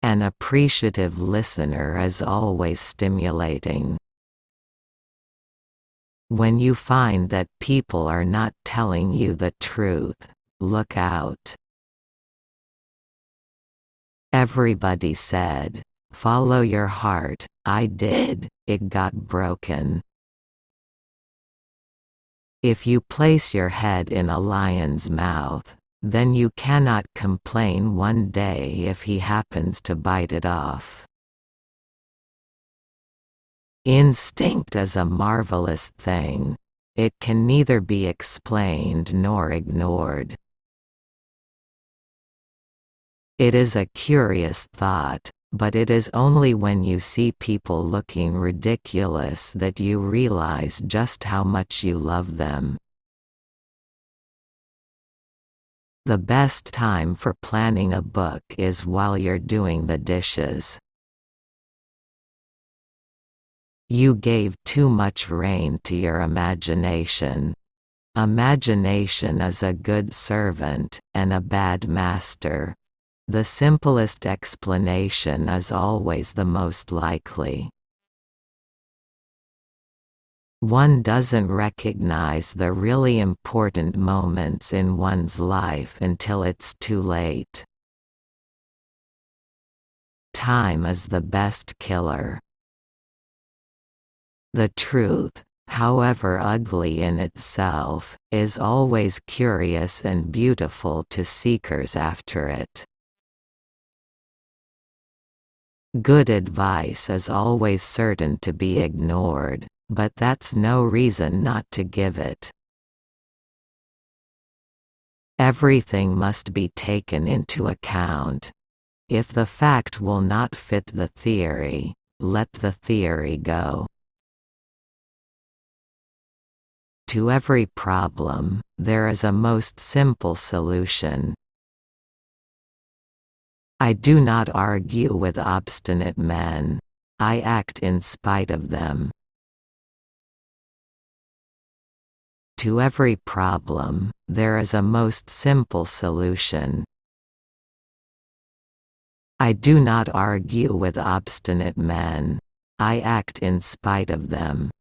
An appreciative listener is always stimulating. When you find that people are not telling you the truth, look out. Everybody said, "Follow your heart." I did, it got broken. If you place your head in a lion's mouth, then you cannot complain one day if he happens to bite it off. Instinct is a marvelous thing. It can neither be explained nor ignored. It is a curious thought, but it is only when you see people looking ridiculous that you realize just how much you love them. The best time for planning a book is while you're doing the dishes. You gave too much rein to your imagination. Imagination is a good servant, and a bad master. The simplest explanation is always the most likely. One doesn't recognize the really important moments in one's life until it's too late. Time is the best killer. The truth, however ugly in itself, is always curious and beautiful to seekers after it. Good advice is always certain to be ignored, but that's no reason not to give it. Everything must be taken into account. If the fact will not fit the theory, let the theory go. To every problem, there is a most simple solution. I do not argue with obstinate men. I act in spite of them. To every problem, there is a most simple solution. I do not argue with obstinate men. I act in spite of them.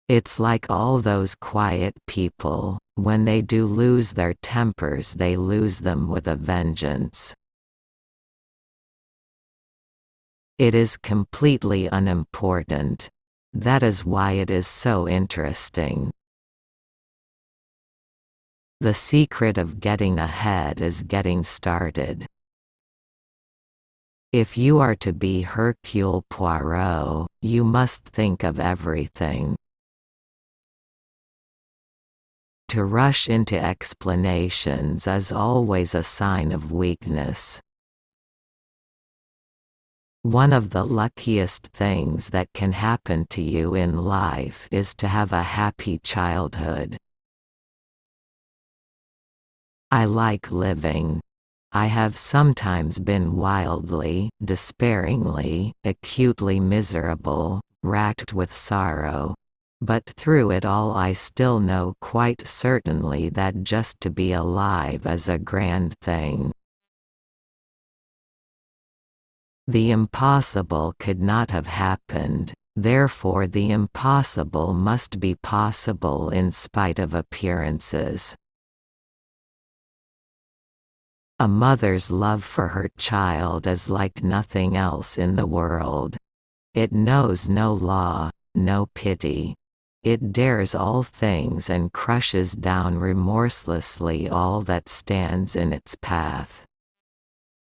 It's like all those quiet people, when they do lose their tempers they lose them with a vengeance. It is completely unimportant. That is why it is so interesting. The secret of getting ahead is getting started. If you are to be Hercule Poirot, you must think of everything. To rush into explanations is always a sign of weakness. One of the luckiest things that can happen to you in life is to have a happy childhood. I like living. I have sometimes been wildly, despairingly, acutely miserable, racked with sorrow. But through it all I still know quite certainly that just to be alive is a grand thing. The impossible could not have happened, therefore the impossible must be possible in spite of appearances. A mother's love for her child is like nothing else in the world. It knows no law, no pity. It dares all things and crushes down remorselessly all that stands in its path.